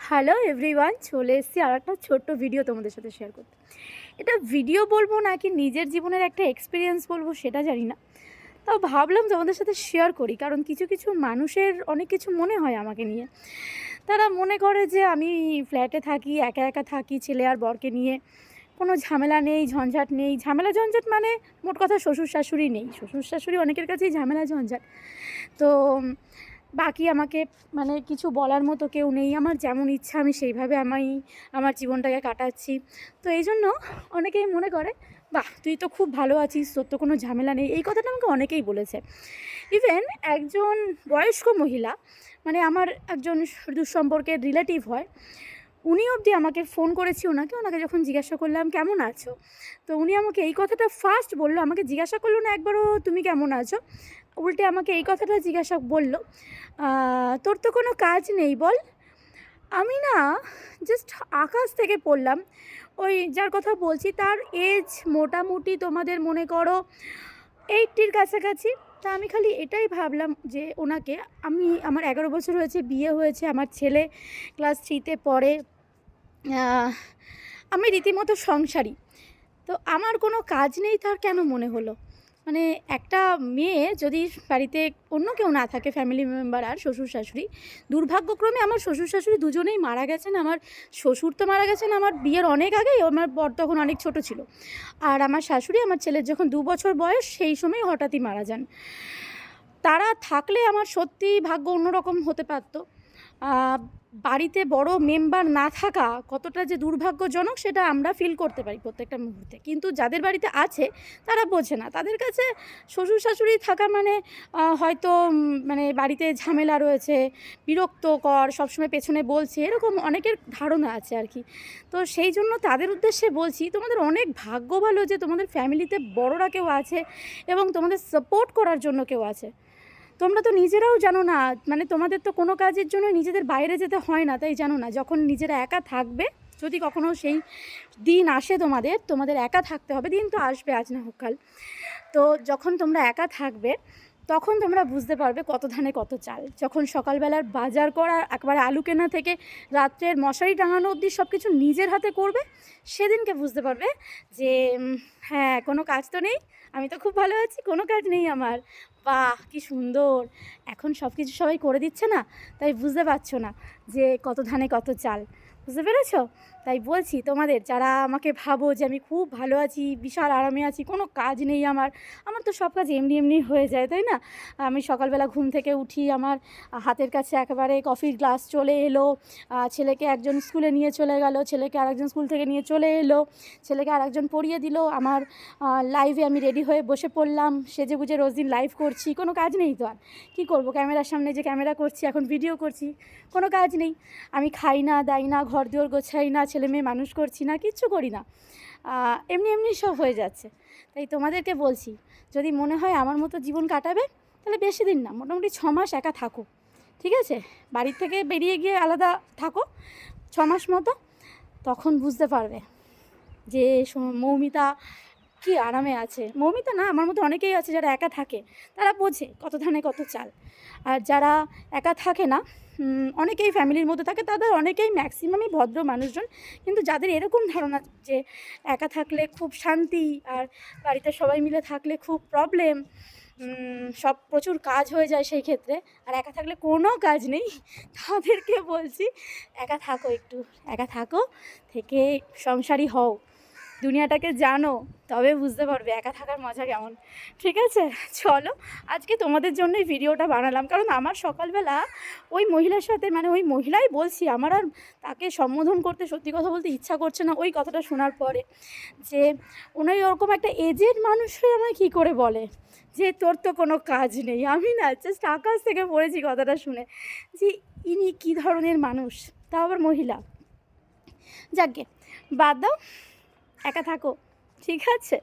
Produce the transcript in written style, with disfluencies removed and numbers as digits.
Hello everyone, চলে এসেছি আর একটা ছোট্ট ভিডিও তোমাদের সাথে শেয়ার করতে। এটা ভিডিও বলবো নাকি নিজের জীবনের একটা এক্সপিরিয়েন্স বলবো সেটা জানি না, তাও ভাবলাম তোমাদের সাথে শেয়ার করি। কারণ কিছু কিছু মানুষের অনেক কিছু মনে হয় আমাকে নিয়ে। তারা মনে করে যে আমি ফ্ল্যাটে থাকি, একা একা থাকি, ছেলে আর বরকে নিয়ে, কোনো ঝামেলা নেই, ঝঞ্ঝাট নেই। ঝামেলা ঝঞ্ঝাট মানে মোট কথা শ্বশুর শাশুড়ি নেই। শ্বশুর শাশুড়ি অনেকের কাছেই ঝামেলা ঝঞ্ঝাট। তো বাকি আমাকে মানে কিছু বলার মতো কেউ নেই। আমার যেমন ইচ্ছা আমি সেইভাবে আমার জীবনটাকে কাটাচ্ছি। তো এই জন্য অনেকেই মনে করে, বাহ তুই তো খুব ভালো আছিস, তোর তো কোনো ঝামেলা নেই। এই কথাটা আমাকে অনেকেই বলেছে। ইভেন একজন বয়স্ক মহিলা, মানে আমার একজন দুঃসম্পর্কের রিলেটিভ হয়, উনি অবধি আমাকে ফোন করেছি ওনাকে যখন জিজ্ঞাসা করলাম কেমন আছো, তো উনি আমাকে এই কথাটা ফার্স্ট বললো। আমাকে জিজ্ঞাসা করলো না একবারও তুমি কেমন আছো, উল্টে আমাকে এই কথাটা জিজ্ঞাসা বললো, তোর তো কোনো কাজ নেই বল। আমি না জাস্ট আকাশ থেকে পড়লাম। ওই যার কথা বলছি তার এজ মোটামুটি তোমাদের মনে করো 80-র কাছাকাছি। তা আমি খালি এটাই ভাবলাম যে ওনাকে, আমার 11 বছর হয়েছে, বিয়ে হয়েছে, আমার ছেলে ক্লাস 3-তে পড়ে, আমি রীতিমতো সংসারী। তো আমার কোনো কাজ নেই তার কেন মনে হলো? মানে একটা মেয়ে যদি বাড়িতে অন্য কেউ না থাকে, ফ্যামিলি মেম্বার আর শ্বশুর শাশুড়ি, দুর্ভাগ্যক্রমে আমার শ্বশুর শাশুড়ি দুজনেই মারা গেছেন। আমার শ্বশুর তো মারা গেছেন আমার বিয়ের অনেক আগেই, আমার বর তখন অনেক ছোট ছিল। আর আমার শাশুড়ি আমার ছেলের যখন 2 বছর বয়স সেই সময় হঠাৎই মারা যান। তারা থাকলে আমার সত্যিই ভাগ্য অন্যরকম হতে পারত। বাড়িতে বড় মেম্বার না থাকা কতটা যে দুর্ভাগ্যজনক সেটা আমরা ফিল করতে পারি প্রত্যেকটা মুহূর্তে। কিন্তু যাদের বাড়িতে আছে তারা বোঝে না। তাদের কাছে শ্বশুর শাশুড়ি থাকা মানে হয়তো মানে বাড়িতে ঝামেলা রয়েছে, বিরক্তকর, সবসময় পেছনে বলছে, এরকম অনেকের ধারণা আছে আর কি। তো সেই জন্য তাদের উদ্দেশ্যে বলছি, তোমাদের অনেক ভাগ্য ভালো যে তোমাদের ফ্যামিলিতে বড়রা কেউ আছে এবং তোমাদের সাপোর্ট করার জন্য কেউ আছে। তোমরা তো নিজেরাও জানো না, মানে তোমাদের তো কোনো কাজের জন্য নিজেদের বাইরে যেতে হয় না, তাই জানো না যখন নিজেরা একা থাকবে, যদি কখনো সেই দিন আসে তোমাদের একা থাকতে হবে, দিন তো আসবে আজ না হোক কাল। তো যখন তোমরা একা থাকবে তখন তোমরা বুঝতে পারবে কত ধানে কত চাল। যখন সকালবেলার বাজার করা, একবারে আলু কেনা থেকে রাত্রের মশারি টাঙানো অবধি সব কিছু নিজের হাতে করবে, সেদিনকে বুঝতে পারবে যে হ্যাঁ কোনো কাজ তো নেই, আমি তো খুব ভালো আছি, কোনো কাজ নেই আমার। বাহ কি সুন্দর! এখন সব কিছু সবাই করে দিচ্ছে না, তাই বুঝতে পারছো না যে কত ধানে কত চাল। বুঝতে পেরেছো? তাই বলছি তোমাদের, যারা আমাকে ভাবো যে আমি খুব ভালো আছি, বিশাল আরামে আছি, কোনো কাজ নেই আমার তো সব কাজ এমনি এমনি হয়ে যায়, তাই না? আমি সকালবেলা ঘুম থেকে উঠি, আমার হাতের কাছে একেবারে কফির গ্লাস চলে এলো, ছেলেকে একজন স্কুলে নিয়ে চলে গেল, ছেলেকে আরেকজন স্কুল থেকে নিয়ে চলে এলো, ছেলেকে আরেকজন পড়িয়ে দিল, আমার লাইভে আমি রেডি হয়ে বসে পড়লাম, সেজে গুজে রোজ দিন লাইভ করছি। কোনো কাজ নেই তো আর কী করবো? ক্যামেরার সামনে যে ক্যামেরা করছি, এখন ভিডিও করছি, কোনো কাজ নেই। আমি খাই না, দাই না, ঘর দুয়ার গোছাই না, ছেলে মেয়ে মানুষ করছি না, কিচ্ছু করি না, এমনি এমনি সব হয়ে যাচ্ছে। তাই তোমাদেরকে বলছি, যদি মনে হয় আমার মতো জীবন কাটাবে, তাহলে বেশি দিন না, মোটামুটি 6 মাস একা থাকো, ঠিক আছে? বাড়ির থেকে বেরিয়ে গিয়ে আলাদা থাকো 6 মাস মতো, তখন বুঝতে পারবে যে মৌমিতা কী আরামে আছে। মৌমিতা না, আমার মতো অনেকেই আছে যারা একা থাকে, তারা বোঝে কত ধানে কত চাল। আর যারা একা থাকে না, অনেকেই ফ্যামিলির মধ্যে থাকে, তাদের অনেকেই ম্যাক্সিমামই ভদ্র মানুষজন। কিন্তু যাদের এরকম ধারণা যে একা থাকলে খুব শান্তি আর বাড়িতে সবাই মিলে থাকলে খুব প্রবলেম, সব প্রচুর কাজ হয়ে যায় সেই ক্ষেত্রে, আর একা থাকলে কোনো কাজ নেই, তাদেরকে বলছি একা থাকো, একটু একা থাকো, থেকে সংসারী হও, দুনিয়াটাকে জানো, তবে বুঝতে পারবে একা থাকার মজা কেমন। ঠিক আছে, চলো আজকে তোমাদের জন্যই ভিডিওটা বানালাম। কারণ আমার সকালবেলা ওই মহিলার সাথে, মানে ওই মহিলাই বলছি, আমার আর তাকে সম্বোধন করতে সত্যি কথা বলতে ইচ্ছা করছে না ওই কথাটা শোনার পরে, যে উনি ওরকম একটা এজেড মানুষ হয়ে আমায় কী করে বলে যে তোর তো কোনো কাজ নেই। আমি না জাস্ট আকাশ থেকে পড়েছি কথাটা শুনে, যে ইনি কী ধরনের মানুষ, তাও আবার মহিলা। যাকগে, বাদ দাও, একা থাকো, ঠিক আছে?